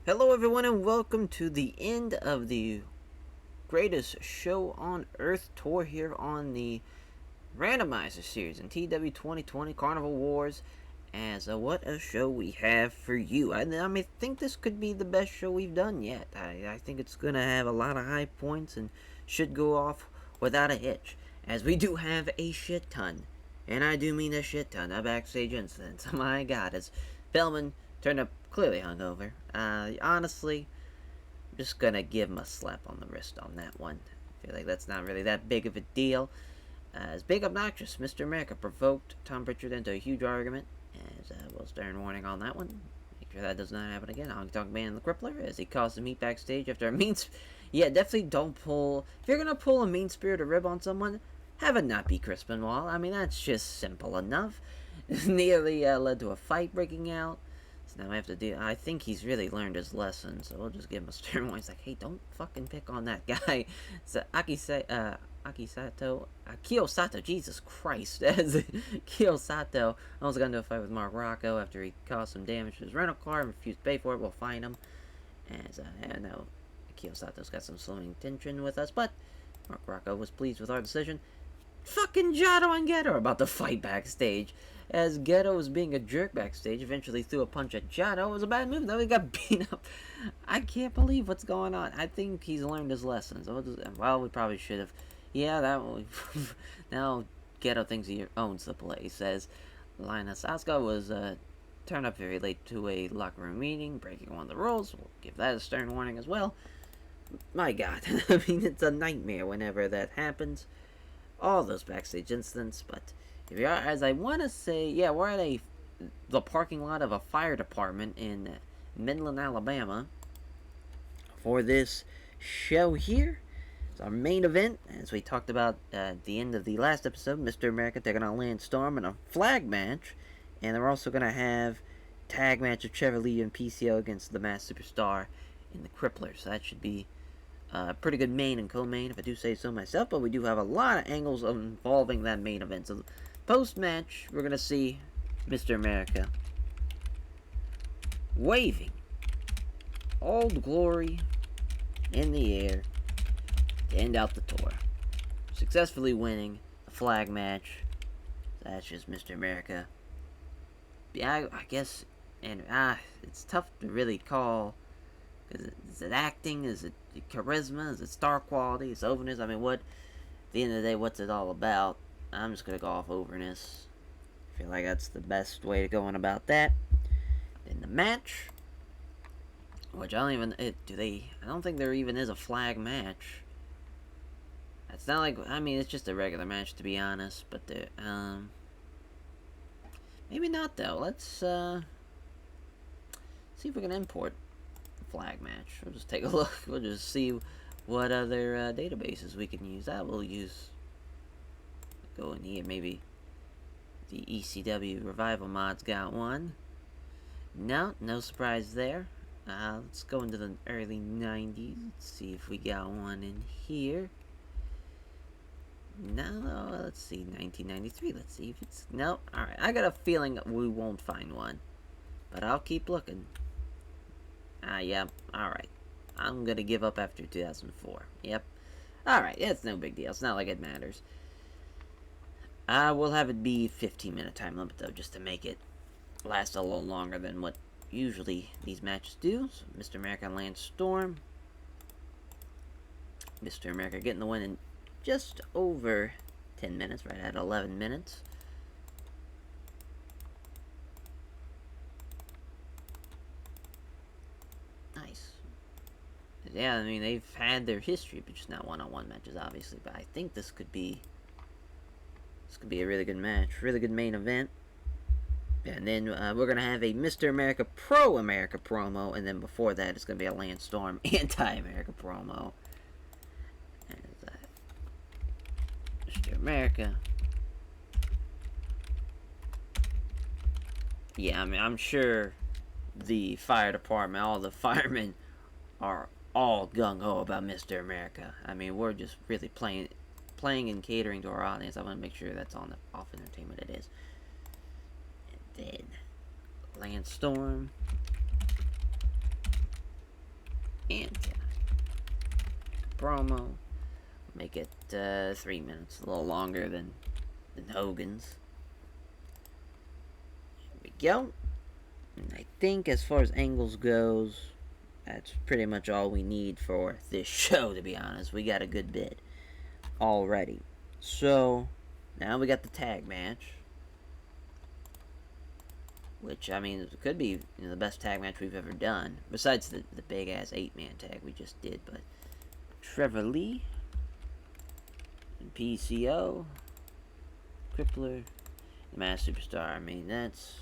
Hello, everyone, and welcome to the end of the greatest show on earth tour here on the randomizer series in TEW 2020 Carnival Wars. As what a show we have for you. I think this could be the best show we've done yet. I think it's going to have a lot of high points and should go off without a hitch, as we do have a shit ton. And I do mean a shit ton of backstage incidents. My god, as Bellman turned up clearly hungover. Honestly, I'm just gonna give him a slap on the wrist on that one. I feel like that's not really that big of a deal. As Big Obnoxious, Mr. America provoked Tom Pritchard into a huge argument. As Will Stern warning on that one. Make sure that does not happen again. Honky Tonk Man the Crippler as he caused the meet backstage after a mean. Yeah, definitely don't pull. If you're gonna pull a mean spirited rib on someone, have it not be Chris Benoit. I mean, that's just simple enough. Nearly led to a fight breaking out. So now I have to do. I think he's really learned his lesson, so we'll just give him a stern warning. He's like, hey, don't fucking pick on that guy. So Kiyosato, Jesus Christ, as Kiyosato almost got into a fight with Mark Rocco after he caused some damage to his rental car and refused to pay for it. We'll fine him. As I know Kiyosato's got some slowing tension with us, but Mark Rocco was pleased with our decision. Fucking Jado and Geto are about to fight backstage. As Geto was being a jerk backstage, eventually threw a punch at Jado. It was a bad move, though. He got beat up. I can't believe what's going on. I think he's learned his lessons. Well, we probably should have. Yeah, that one. Now Geto thinks he owns the place. Says Linus Asuka was turned up very late to a locker room meeting, breaking one of the rules. We'll give that a stern warning as well. My God, I mean, it's a nightmare whenever that happens. All those backstage incidents, but if you are, as I want to say, yeah, we're at the parking lot of a fire department in Midland, Alabama, for this show here. It's our main event, as we talked about at the end of the last episode. Mr. America taking on Lance Storm in a flag match, and they're also going to have tag match of Trevor Lee and PCO against the Masked Superstar in the Crippler. So that should be pretty good main and co-main, if I do say so myself, but we do have a lot of angles involving that main event. So post-match, we're going to see Mr. America waving Old Glory in the air to end out the tour, successfully winning a flag match. That's just Mr. America. Yeah, I guess, and it's tough to really call. Is it acting? Is it charisma? Is it star quality? Is it overness? I mean, at the end of the day, what's it all about? I'm just going to go off overness. I feel like that's the best way to go on about that. Then the match, which I don't even, I don't think there even is a flag match. It's not like, I mean, it's just a regular match, to be honest, but maybe not, though. Let's, see if we can import flag match. We'll just take a look. We'll just see what other databases we can use. We'll use, go in here, maybe the ECW Revival Mods got one. No surprise there. Let's go into the early 90s. Let's see if we got one in here. No, let's see, 1993. Let's see if it's, no. Alright, I got a feeling we won't find one, but I'll keep looking. Yeah, alright. I'm gonna give up after 2004. Yep. Alright, it's no big deal. It's not like it matters. We'll have it be 15-minute time limit, though, just to make it last a little longer than what usually these matches do. So, Mr. America and Lance Storm. Mr. America getting the win in just over 10 minutes, right at 11 minutes. Nice. Yeah, I mean, they've had their history, but just not one-on-one matches, obviously. But I think this could be a really good match, really good main event. And then we're going to have a Mr. America Pro-America promo, and then before that, it's going to be a Lance Storm Anti-America promo. And, Mr. America. Yeah, I mean, I'm sure the fire department, all the firemen are all gung-ho about Mr. America. I mean, we're just really playing and catering to our audience. I want to make sure that's on the off entertainment. It is. And then Lance Storm And promo. Make it 3 minutes, a little longer than Hogan's. There we go. And I think as far as angles goes, that's pretty much all we need for this show, to be honest. We got a good bit already. So, now we got the tag match. Which, I mean, it could be the best tag match we've ever done. Besides the big-ass 8-man tag we just did. But Trevor Lee and PCO, Crippler, the Mass Superstar. I mean, that's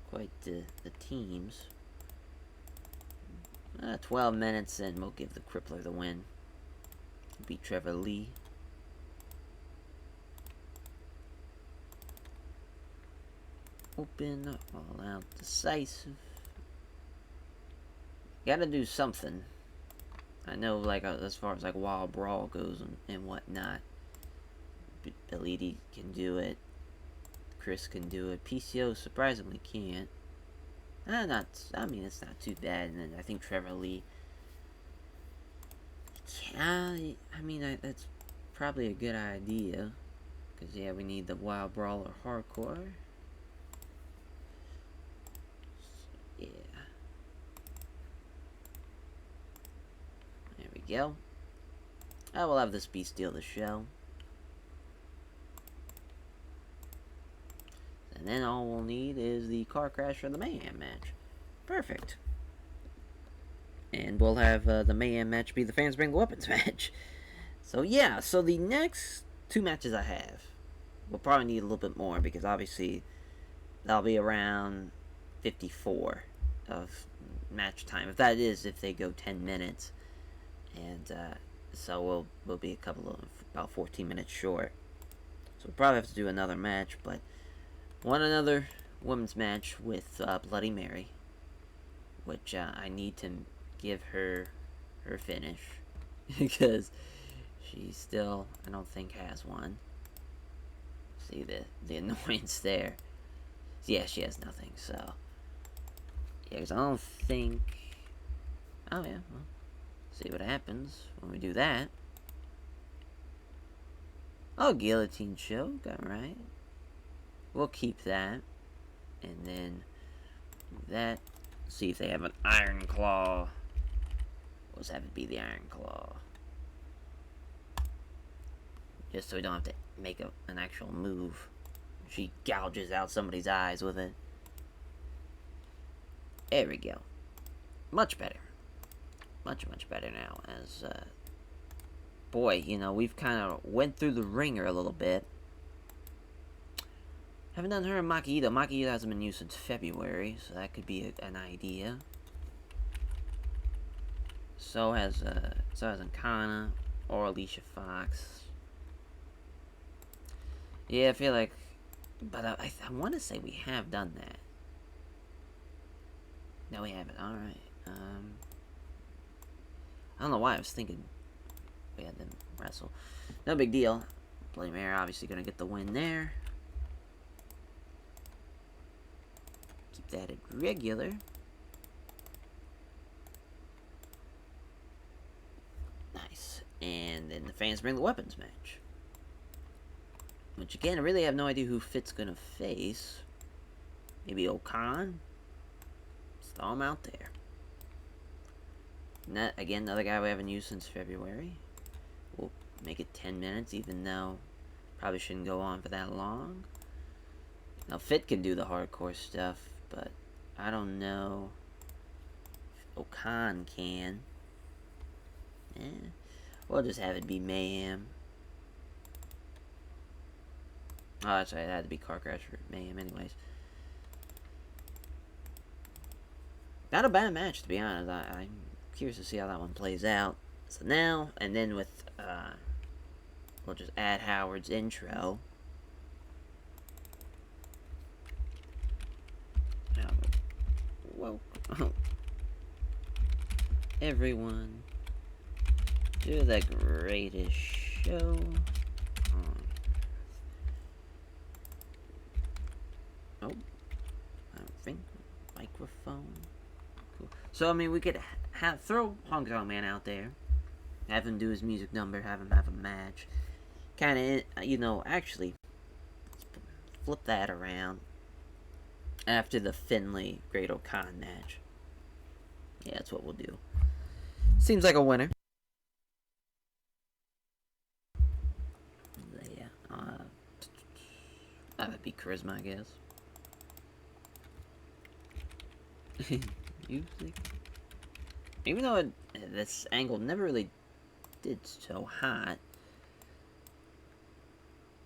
quite the teams. 12 minutes, and we'll give the Crippler the win. Beat Trevor Lee. Open, all out, decisive. Gotta do something. I know, like, as far as, like, Wild Brawl goes and whatnot. Billy D can do it. Chris can do it. PCO surprisingly can't. I mean, it's not too bad. And then I think Trevor Lee. Yeah, I mean, that's probably a good idea. Because, yeah, we need the Wild Brawler Hardcore. Yeah. There we go. I will have this be steal the show. And then all we'll need is the car crash for the Mayhem match. Perfect. And we'll have the Mayhem match be the Fans Bring the Weapons match. So yeah, so the next 2 matches I have, we'll probably need a little bit more because obviously that'll be around 54 of match time. If that is, if they go 10 minutes. And so we'll be about 14 minutes short. So we'll probably have to do another match, but another women's match with Bloody Mary, which I need to give her finish because she still, I don't think, has one. See the annoyance there. Yeah, she has nothing. So yeah, because I don't think. Oh yeah, well, see what happens when we do that. Oh, Guillotine Choke, alright. We'll keep that. And then that. See if they have an Iron Claw. Let's have it be the Iron Claw. Just so we don't have to make an actual move. She gouges out somebody's eyes with it. There we go. Much better. Much, much better now. As, boy, you know, we've kind of went through the ringer a little bit. Haven't done her and Maki Ito. Maki Ito hasn't been used since February, so that could be an idea. So has Ankana or Alicia Fox. Yeah, I feel like, but I want to say we have done that. No, we haven't. All right. I don't know why I was thinking we had them wrestle. No big deal. Bloody Mary obviously gonna get the win there. Keep that at regular. Nice. And then the Fans Bring the Weapons match. Which again, I really have no idea who Fit's gonna face. Maybe Okan? Just throw him out there. And that, again, another guy we haven't used since February. We'll make it 10 minutes, even though probably shouldn't go on for that long. Now, Fit can do the hardcore stuff, but I don't know if Okan can. We'll just have it be Mayhem. Oh, that's right, it had to be Car Crash for Mayhem anyways. Not a bad match, to be honest. I'm curious to see how that one plays out. So now, and then with, we'll just add Howard's intro. Welcome, everyone, to the greatest show on. Oh, I don't think microphone. Cool. So I mean, we could throw Honky Tonk Man out there, have him do his music number, have him have a match. Kind of, actually, flip that around after the Finlay Great O'Khan match. Yeah, that's what we'll do. Seems like a winner. Yeah, that would be charisma, I guess. Usually, even though this angle never really did so hot.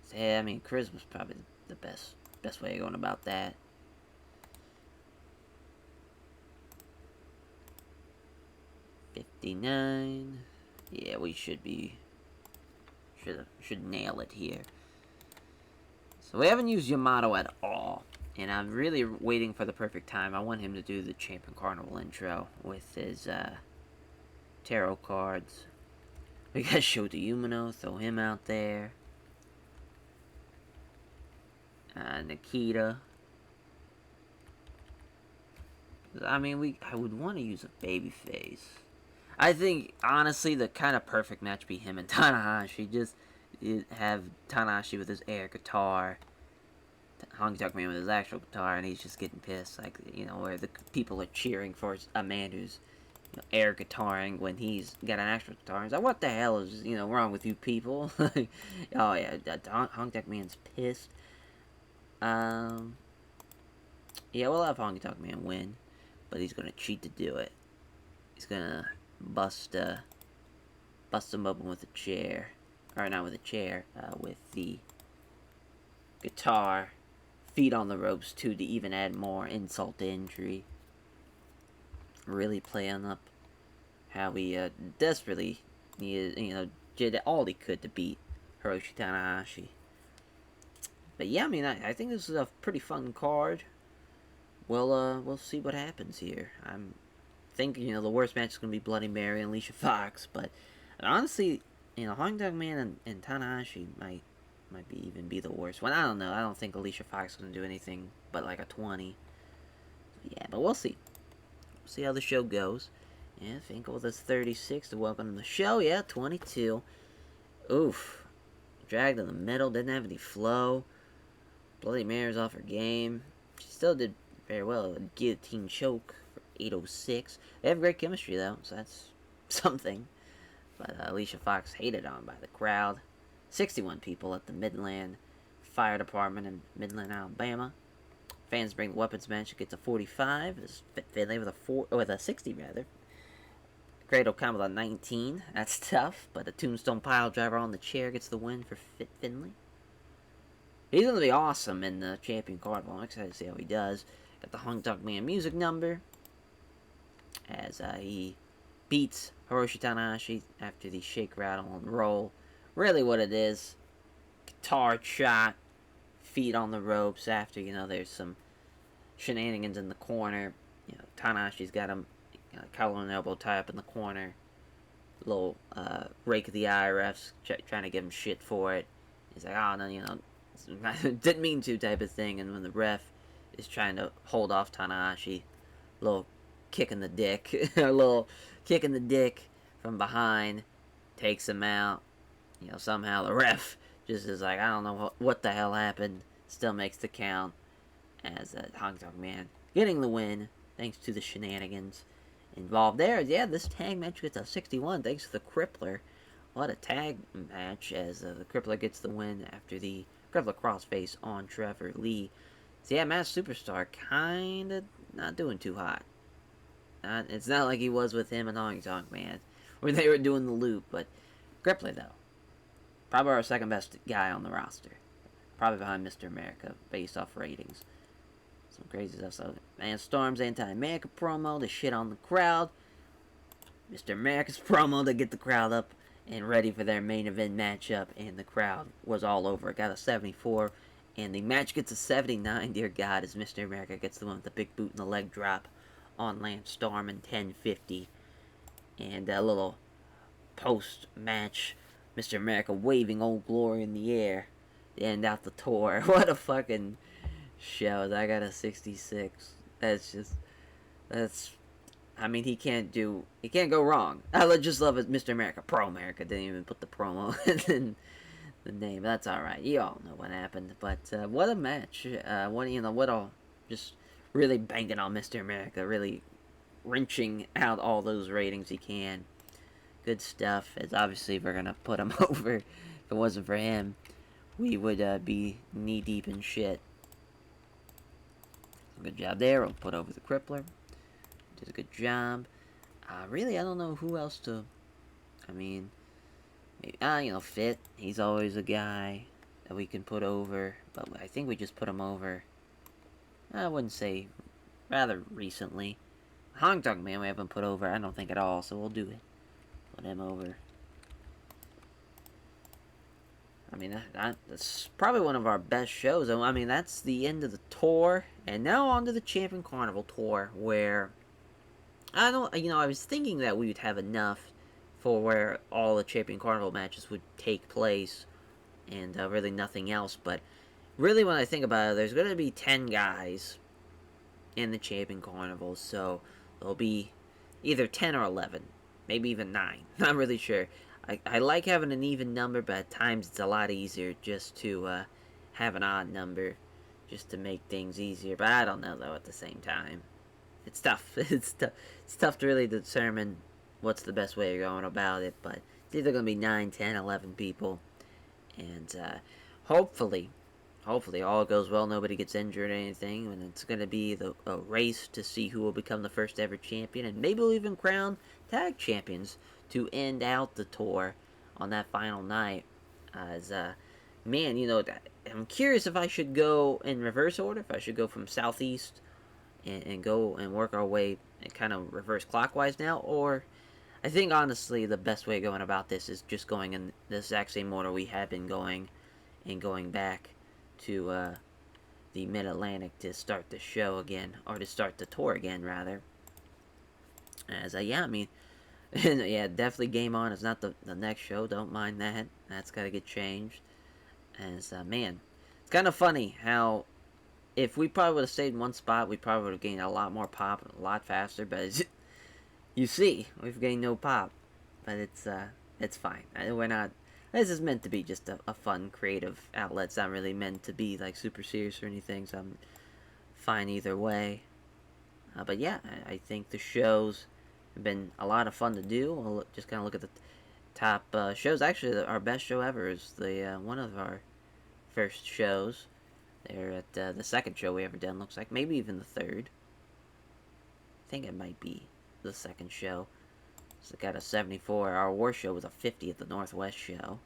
So, yeah, I mean, charisma's probably the best way of going about that. $59. Yeah, we should nail it here. So we haven't used Yamato at all, and I'm really waiting for the perfect time. I want him to do the Champion Carnival intro with his tarot cards. We got Shota Umino, throw him out there. Nikita. I mean, I would want to use a babyface. I think, honestly, the kind of perfect match be him and Tanahashi. Just have Tanahashi with his air guitar, Honky Tonk Man with his actual guitar, and he's just getting pissed. Like, where the people are cheering for a man who's air guitaring when he's got an actual guitar. He's like, what the hell is, wrong with you people? Oh, yeah, Honky Tonk Man's pissed. Yeah, we'll have Honky Tonk Man win, but he's gonna cheat to do it. He's gonna bust him open with a chair, or not with a chair, with the guitar, feet on the ropes too, to even add more insult to injury. Really playing up how he desperately needed, did all he could to beat Hiroshi Tanahashi. But yeah, I mean, I think this is a pretty fun card. We'll see what happens here. I'm thinking, the worst match is going to be Bloody Mary and Alicia Fox, but honestly, Honky Tonk Man and Tanahashi might even be the worst one. I don't know. I don't think Alicia Fox is going to do anything but like a 20. Yeah, but we'll see. We'll see how the show goes. Yeah, Finkel with 36 to welcome to the show. Yeah, 22. Oof. Dragged in the middle, didn't have any flow. Bloody Mary's off her game. She still did very well. A guillotine choke for 806. They have great chemistry, though, so that's something. But Alicia Fox hated on by the crowd. 61 people at the Midland Fire Department in Midland, Alabama. Fans bring the weapons match. It gets a 45. This Finlay with a 60 rather. Great O'Connor with a 19. That's tough, but the Tombstone Pile Driver on the chair gets the win for Finlay. He's going to be awesome in the Champion Carnival. I'm excited to see how he does. Got the Honky Tonk Man music number as he beats Hiroshi Tanahashi after the shake, rattle, and roll. Really what it is, guitar shot, feet on the ropes after, there's some shenanigans in the corner. Tanahashi's got him collar and elbow tie up in the corner. Little rake of the eye refs trying to give him shit for it. He's like, oh, no, didn't mean to type of thing. And when the ref is trying to hold off Tanahashi, little kick in the dick, a little kick in the dick from behind, takes him out. Somehow the ref just is like, I don't know what the hell happened. Still makes the count as Honky Tonk Man getting the win thanks to the shenanigans involved there. Yeah, this tag match gets a 61 thanks to the Crippler. What a tag match as the Crippler gets the win after the Crippler crossface on Trevor Lee. So yeah, Mass Superstar kind of not doing too hot. It's not like he was with him and Honky Tonk Man, where they were doing the loop, but Crippler, though, probably our second best guy on the roster. Probably behind Mr. America, based off ratings. Some crazy stuff. So, man, Storm's anti-America promo to shit on the crowd. Mr. America's promo to get the crowd up and ready for their main event matchup. And the crowd was all over. It got a 74. And the match gets a 79, dear God, as Mr. America gets the one with the big boot and the leg drop on Lance Storm in 1050. And a little post-match, Mr. America waving Old Glory in the air to end out the tour. What a fucking show. I got a 66. I mean, he can't go wrong. I just love it. Mr. America, Pro America didn't even put the promo in the name. That's all right. You all know what happened. But what a match! What all just really banging on Mr. America, really wrenching out all those ratings he can. Good stuff. As obviously we're gonna put him over. If it wasn't for him, we would be knee deep in shit. Good job there. We'll put over the Crippler. Did a good job. Really, I don't know who else to. I mean, maybe, Fit. He's always a guy that we can put over, but I think we just put him over. I wouldn't say rather recently. Hong Kong Man we haven't put over, I don't think at all, so we'll do it. Put him over. I mean, that's probably one of our best shows. I mean, that's the end of the tour, and now on to the Champion Carnival tour, where I don't, I was thinking that we would have enough for where all the Champion Carnival matches would take place, and really nothing else. But really, when I think about it, there's going to be 10 guys in the Champion Carnival, so there'll be either 10 or 11, maybe even 9. Not really sure. I like having an even number, but at times it's a lot easier just to have an odd number, just to make things easier. But I don't know, though, at the same time. It's tough. It's tough to really determine what's the best way of going about it, but it's either going to be 9, 10, 11 people. And hopefully all goes well, nobody gets injured or anything, and it's going to be a race to see who will become the first ever champion, and maybe we'll even crown tag champions to end out the tour on that final night. As man, I'm curious if I should go in reverse order, if I should go from southeast and go and work our way and kind of reverse clockwise now, or I think honestly the best way of going about this is just going in the exact same order we have been going, and going back to the Mid-Atlantic to start the show again, or to start the tour again rather. As yeah, I mean, yeah, definitely Game On is not the next show. Don't mind that. That's got to get changed. As man, it's kind of funny how if we probably would have stayed in one spot, we probably would have gained a lot more pop a lot faster. But you see, we've gained no pop. But it's fine. We're not. This is meant to be just a fun, creative outlet. It's not really meant to be like super serious or anything. So I'm fine either way. But yeah, I think the shows have been a lot of fun to do. We'll just kind of look at the top shows. Actually, our best show ever is the one of our first shows. They're at the second show we ever done. Looks like maybe even the third. I think it might be the second show. So it got a 74. Our war show was a 50 at the Northwest show.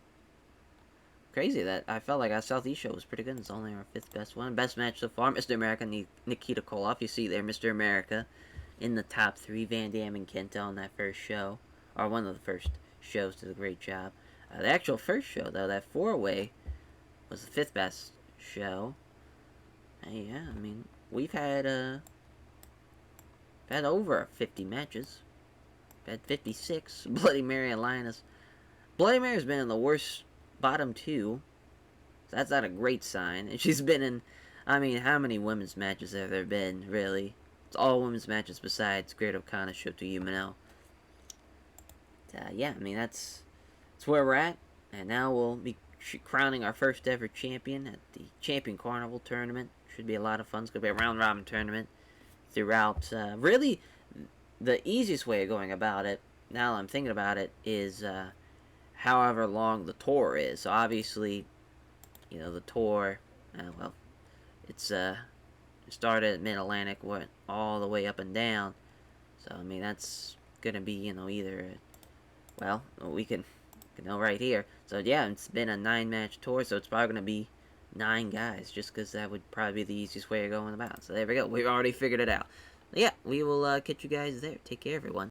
Crazy that I felt like our Southeast show was pretty good. It's only our 5th best one. Best match so far, Mr. America, Nikita Koloff. You see there, Mr. America in the top 3. Van Dam and Kenta on that first show. Or one of the first shows, did a great job. The actual first show, though, that 4-way, was the 5th best show. Yeah, I mean, we've had over 50 matches. We've had 56. Bloody Mary and Lioness. Bloody Mary's been in the worst bottom 2. So that's not a great sign. And she's been in, I mean, how many women's matches have there been, really? It's all women's matches besides Great O'Connor Show to Umino. Yeah, I mean, that's where we're at. And now we'll be crowning our first ever champion at the Champion Carnival tournament. Should be a lot of fun. It's going to be a round robin tournament throughout. Really, the easiest way of going about it, now that I'm thinking about it, is however long the tour is. So obviously, the tour, well, it's started at Mid-Atlantic, went all the way up and down. So, I mean, that's going to be, either, well, we can know right here. So, yeah, it's been a 9-match tour, so it's probably going to be 9 guys, just because that would probably be the easiest way of going about. So, there we go. We've already figured it out. But yeah, we will catch you guys there. Take care, everyone.